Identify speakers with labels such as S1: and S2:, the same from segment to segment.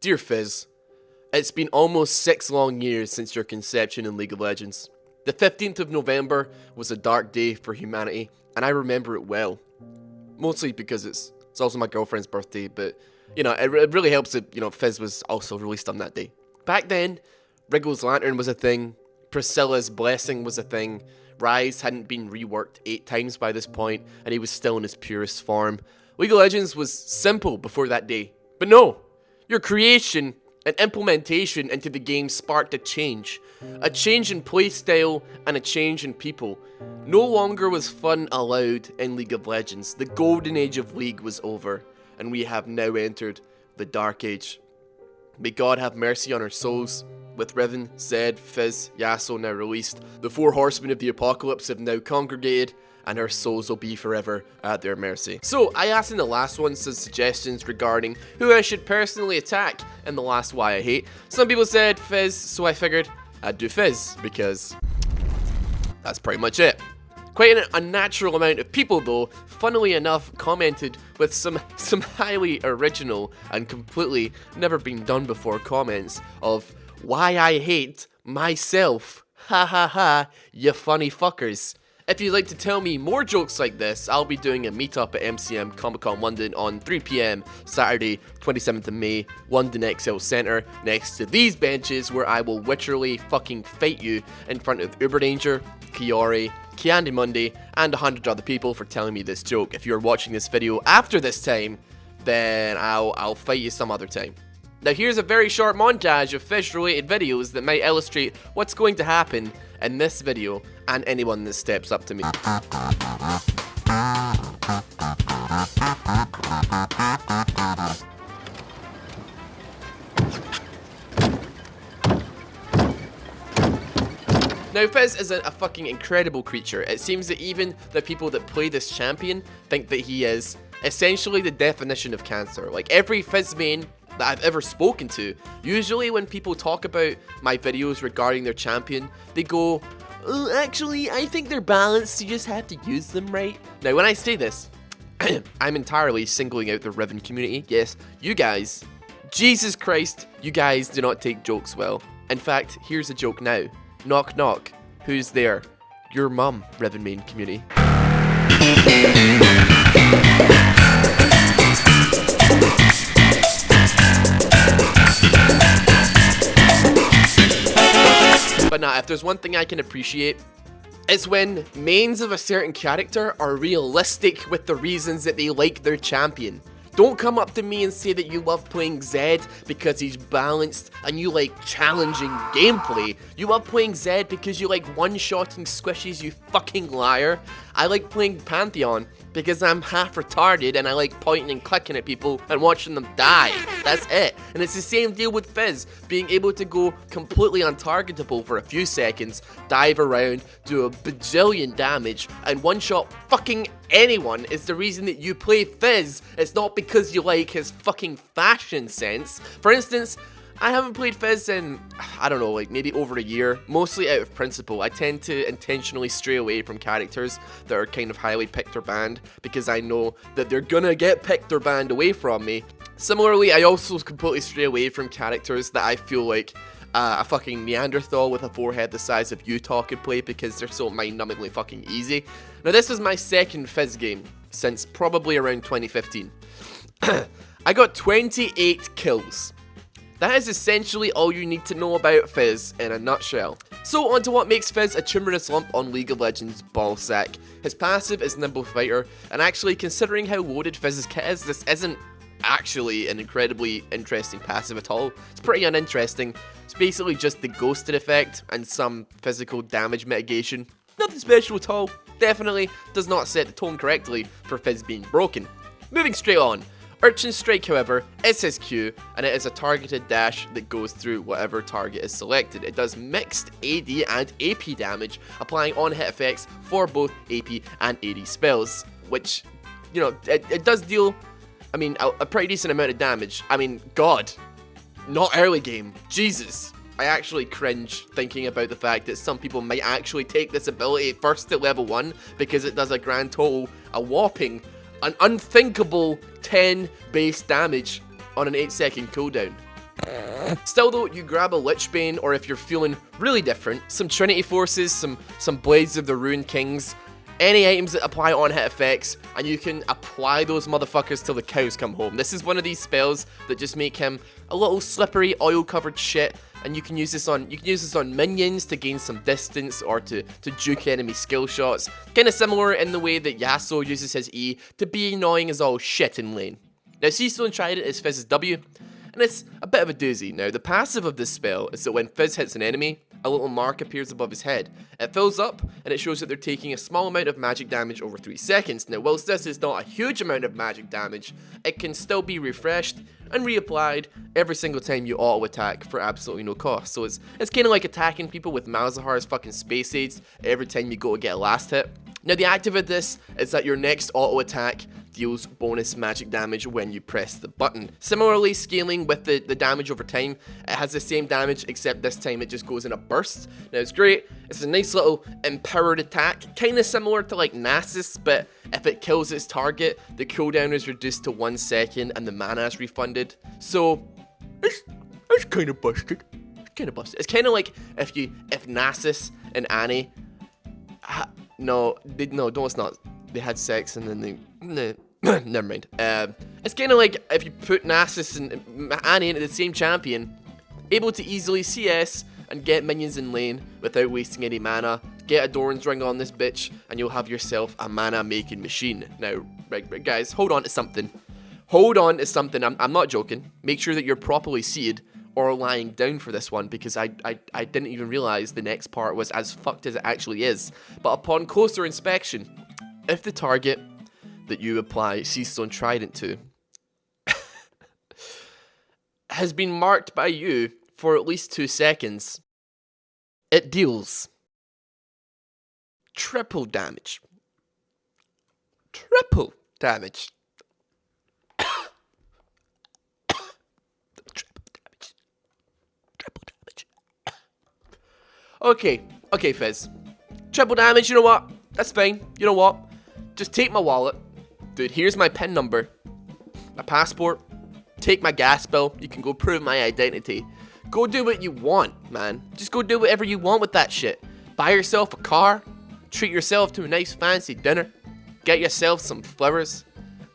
S1: Dear Fizz, it's been almost 6 long years since your conception in League of Legends. The 15th of November was a dark day for humanity, and I remember it well. Mostly because it's also my girlfriend's birthday, but, you know, it really helps that, you know, Fizz was also released on that day. Back then, Wriggle's Lantern was a thing, Priscilla's Blessing was a thing, Rise hadn't been reworked 8 times by this point, and he was still in his purest form. League of Legends was simple before that day. But no! Your creation and implementation into the game sparked a change in playstyle and a change in people. No longer was fun allowed in League of Legends. The golden age of League was over, and we have now entered the dark age. May God have mercy on our souls. With Riven, Zed, Fizz, Yasuo now released, the 4 horsemen of the apocalypse have now congregated, and our souls will be forever at their mercy. So, I asked in the last one some suggestions regarding who I should personally attack in the last Why I Hate. Some people said Fizz, so I figured I'd do Fizz, because that's pretty much it. Quite an unnatural amount of people, though, funnily enough, commented with some highly original and completely never been done before comments of why I hate myself. Ha ha ha, you funny fuckers. If you'd like to tell me more jokes like this, I'll be doing a meetup at MCM Comic Con London on 3 PM, Saturday, 27th of May, London XL Centre, next to these benches where I will literally fucking fight you in front of Uberdanger, Kiori, Kiandi Monday, and 100 other people for telling me this joke. If you're watching this video after this time, then I'll fight you some other time. Now here's a very short montage of fish-related videos that might illustrate what's going to happen in this video and anyone that steps up to me. Now Fizz is a fucking incredible creature. It seems that even the people that play this champion think that he is essentially the definition of cancer. Like every Fizz main that I've ever spoken to, usually when people talk about my videos regarding their champion, they go, actually, I think they're balanced, you just have to use them right. Now, when I say this, I'm entirely singling out the Riven community. Yes, you guys, Jesus Christ, you guys do not take jokes well. In fact, here's a joke now. Knock knock, who's there? Your mum, Riven main community. But nah, if there's one thing I can appreciate, it's when mains of a certain character are realistic with the reasons that they like their champion. Don't come up to me and say that you love playing Zed because he's balanced and you like challenging gameplay. You love playing Zed because you like one-shotting squishies, you fucking liar. I like playing Pantheon because I'm half retarded and I like pointing and clicking at people and watching them die. That's it. And it's the same deal with Fizz, being able to go completely untargetable for a few seconds, dive around, do a bajillion damage, and one-shot fucking anyone is the reason that you play Fizz. It's not because you like his fucking fashion sense. For instance, I haven't played Fizz in, I don't know, like maybe over a year, mostly out of principle. I tend to intentionally stray away from characters that are kind of highly picked or banned because I know that they're gonna get picked or banned away from me. Similarly, I also completely stray away from characters that I feel like a fucking Neanderthal with a forehead the size of Utah could play because they're so mind-numbingly fucking easy. Now this is my second Fizz game since probably around 2015. I got 28 kills. That is essentially all you need to know about Fizz in a nutshell. So on to what makes Fizz a tumorous lump on League of Legends ballsack. His passive is Nimble Fighter, and actually considering how loaded Fizz's kit is, this isn't actually an incredibly interesting passive at all. It's pretty uninteresting. It's basically just the ghosted effect and some physical damage mitigation. Nothing special at all. Definitely does not set the tone correctly for Fizz being broken. Moving straight on. Urchin Strike, however, is his Q, and it is a targeted dash that goes through whatever target is selected. It does mixed AD and AP damage, applying on-hit effects for both AP and AD spells, which, you know, it does deal, I mean, a pretty decent amount of damage. I mean, God, not early game, Jesus. I actually cringe thinking about the fact that some people might actually take this ability first at level 1 because it does a grand total, a whopping, an unthinkable 10 base damage on an 8-second cooldown. Still though, you grab a Lichbane, or if you're feeling really different, some Trinity Forces, some Blades of the Ruined Kings, any items that apply on-hit effects, and you can apply those motherfuckers till the cows come home. This is one of these spells that just make him a little slippery, oil-covered shit, and you can use this on minions to gain some distance or to juke enemy skill shots. Kinda similar in the way that Yasuo uses his E to be annoying as all shit in lane. Now, Seastone Trident is Fizz's W, and it's a bit of a doozy. Now, the passive of this spell is that when Fizz hits an enemy, a little mark appears above his head. It fills up, and it shows that they're taking a small amount of magic damage over 3 seconds. Now, whilst this is not a huge amount of magic damage, it can still be refreshed and reapplied every single time you auto attack for absolutely no cost. So it's kind of like attacking people with Malzahar's fucking space aids every time you go to get a last hit. Now, the active of this is that your next auto attack deals bonus magic damage when you press the button. Similarly, scaling with the damage over time, it has the same damage, except this time it just goes in a burst. Now, it's great. It's a nice little empowered attack, kind of similar to like Nasus, but if it kills its target, the cooldown is reduced to 1 second and the mana is refunded. So, it's kind of busted. It's kind of like if Nasus and Annie... No, it's not. They had sex and then they... Never mind. It's kind of like if you put Nasus and Annie into the same champion, able to easily CS and get minions in lane without wasting any mana. Get a Doran's Ring on this bitch, and you'll have yourself a mana-making machine. Now, right, guys, hold on to something. I'm not joking. Make sure that you're properly seated or lying down for this one, because I didn't even realize the next part was as fucked as it actually is. But upon closer inspection, if the target that you apply Seastone Trident to has been marked by you for at least 2 seconds, it deals triple damage. Triple damage. Okay, Fizz. Triple damage, you know what? That's fine. You know what? Just take my wallet. Dude, here's my PIN number. My passport. Take my gas bill. You can go prove my identity. Go do what you want, man. Just go do whatever you want with that shit. Buy yourself a car. Treat yourself to a nice fancy dinner. Get yourself some flowers.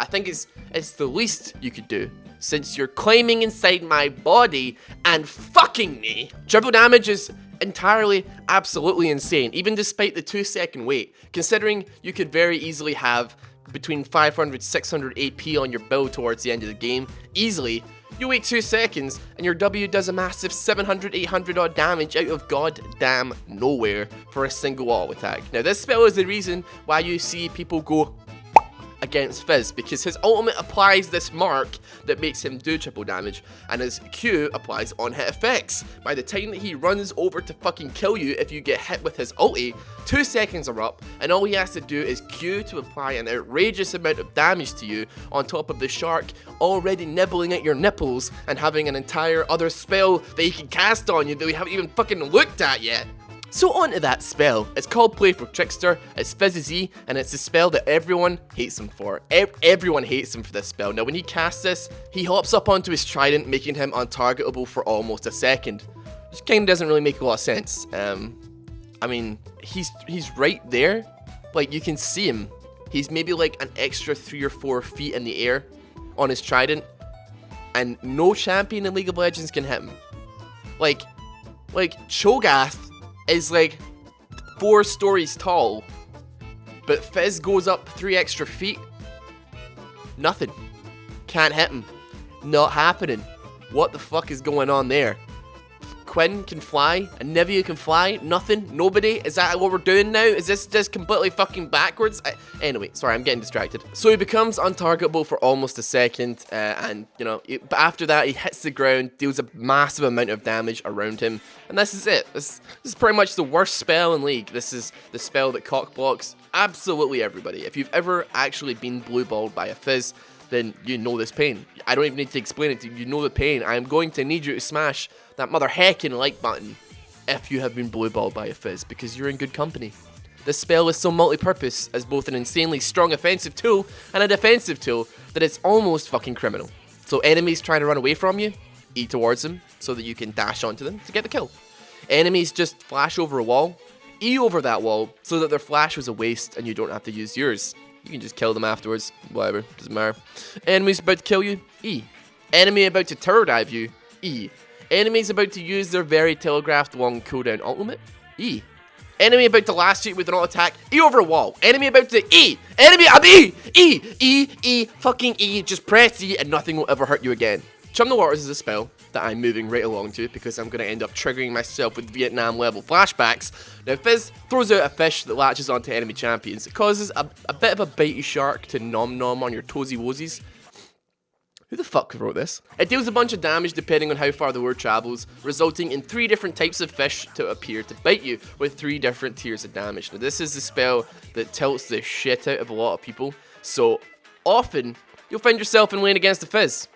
S1: I think it's the least you could do, since you're climbing inside my body and fucking me. Triple damage is entirely, absolutely insane, even despite the 2-second wait, considering you could very easily have between 500, 600 AP on your build towards the end of the game, easily. You wait 2 seconds, and your W does a massive 700, 800 odd damage out of goddamn nowhere for a single auto attack. Now, this spell is the reason why you see people go against Fizz, because his ultimate applies this mark that makes him do triple damage, and his Q applies on-hit effects. By the time that he runs over to fucking kill you, if you get hit with his ulti, 2 seconds are up, and all he has to do is Q to apply an outrageous amount of damage to you, on top of the shark already nibbling at your nipples and having an entire other spell that he can cast on you that we haven't even fucking looked at yet. So on to that spell. It's called Playful Trickster, it's Fizz's E, and it's a spell that everyone hates him for. Everyone hates him for this spell. Now when he casts this, he hops up onto his trident, making him untargetable for almost a second. Which kinda doesn't really make a lot of sense. I mean, he's right there. Like, you can see him. He's maybe like an extra 3 or 4 feet in the air on his trident, and no champion in League of Legends can hit him. Like Cho'Gath is like 4 stories tall, but Fizz goes up 3 extra feet. Nothing. Can't hit him. Not happening. What the fuck is going on there? Quinn can fly, and Nivea can fly, nothing, nobody. Is that what we're doing now? Is this just completely fucking backwards? Anyway, sorry, I'm getting distracted. So he becomes untargetable for almost a second, and you know, but after that he hits the ground, deals a massive amount of damage around him, and this is it. This is pretty much the worst spell in League. This is the spell that cockblocks absolutely everybody. If you've ever actually been blue-balled by a Fizz, then you know this pain. I don't even need to explain it to you. You know the pain. I am going to need you to smash that mother heckin' like button if you have been blue-balled by a Fizz, because you're in good company. This spell is so multi-purpose as both an insanely strong offensive tool and a defensive tool that it's almost fucking criminal. So enemies trying to run away from you, E towards them so that you can dash onto them to get the kill. Enemies just flash over a wall, E over that wall so that their flash was a waste and you don't have to use yours. You can just kill them afterwards, whatever, doesn't matter. Enemies about to kill you, E. Enemy about to tower dive you, E. Enemies about to use their very telegraphed long cooldown ultimate, E. Enemy about to last hit with an auto attack, E over a wall. Enemy about to E. Enemy up E. E, fucking E. Just press E and nothing will ever hurt you again. Chum the Waters is a spell that I'm moving right along to because I'm going to end up triggering myself with Vietnam level flashbacks. Now Fizz throws out a fish that latches onto enemy champions. It causes a bit of a bitey shark to nom nom on your toesy woesies. Who the fuck wrote this? It deals a bunch of damage depending on how far the word travels, resulting in 3 different types of fish to appear to bite you, with 3 different tiers of damage. Now this is the spell that tilts the shit out of a lot of people, so often you'll find yourself in lane against the Fizz.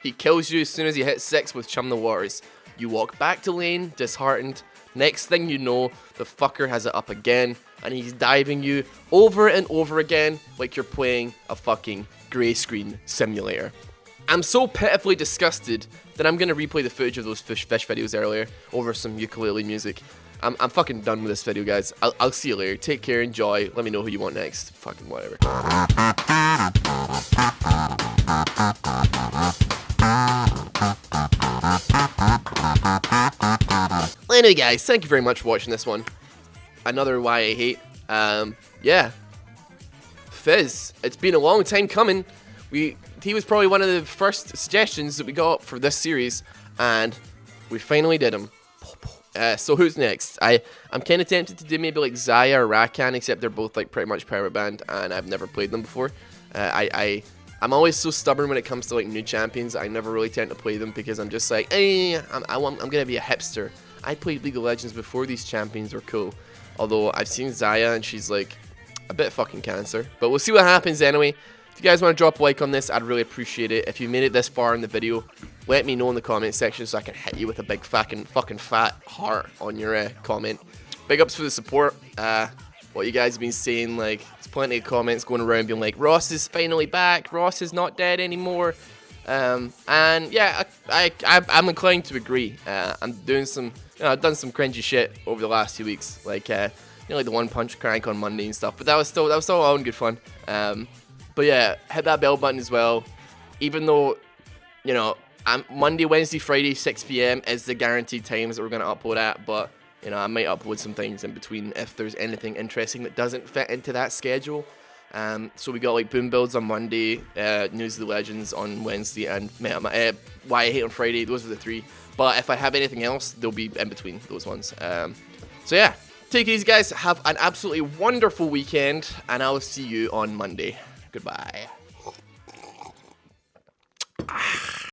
S1: He kills you as soon as he hits 6 with Chum the Waters. You walk back to lane, disheartened. Next thing you know, the fucker has it up again, and he's diving you over and over again like you're playing a fucking grey screen simulator. I'm so pitifully disgusted that I'm going to replay the footage of those fish videos earlier over some ukulele music. I'm fucking done with this video, guys. I'll see you later. Take care, enjoy. Let me know who you want next. Fucking whatever. Anyway, guys, thank you very much for watching this one. Another Why I Hate. Yeah. Fizz. It's been a long time coming. He was probably one of the first suggestions that we got for this series, and we finally did him. So who's next? I'm kind of tempted to do maybe like Xayah or Rakan, except they're both like pretty much power banned, and I've never played them before. I'm always so stubborn when it comes to like new champions. I never really tend to play them because I'm just like, hey, I'm gonna be a hipster. I played League of Legends before these champions were cool. Although I've seen Xayah and she's like a bit fucking cancer. But we'll see what happens anyway. If you guys want to drop a like on this, I'd really appreciate it. If you made it this far in the video, let me know in the comment section so I can hit you with a big fucking fat heart on your comment. Big ups for the support. What you guys have been saying, like, there's plenty of comments going around being like, Ross is finally back, Ross is not dead anymore. And yeah, I'm inclined to agree. I'm doing some, I've done some cringy shit over the last 2 weeks, like like the one punch crank on Monday and stuff. But that was still all in good fun. But yeah, hit that bell button as well. Even though, Monday, Wednesday, Friday, 6 PM is the guaranteed times that we're going to upload at. But, I might upload some things in between if there's anything interesting that doesn't fit into that schedule. So we got like Boom Builds on Monday, News of the Legends on Wednesday, and Why I Hate on Friday. Those are the 3. But if I have anything else, they'll be in between those ones. So yeah, take it easy, guys. Have an absolutely wonderful weekend, and I'll see you on Monday. Goodbye.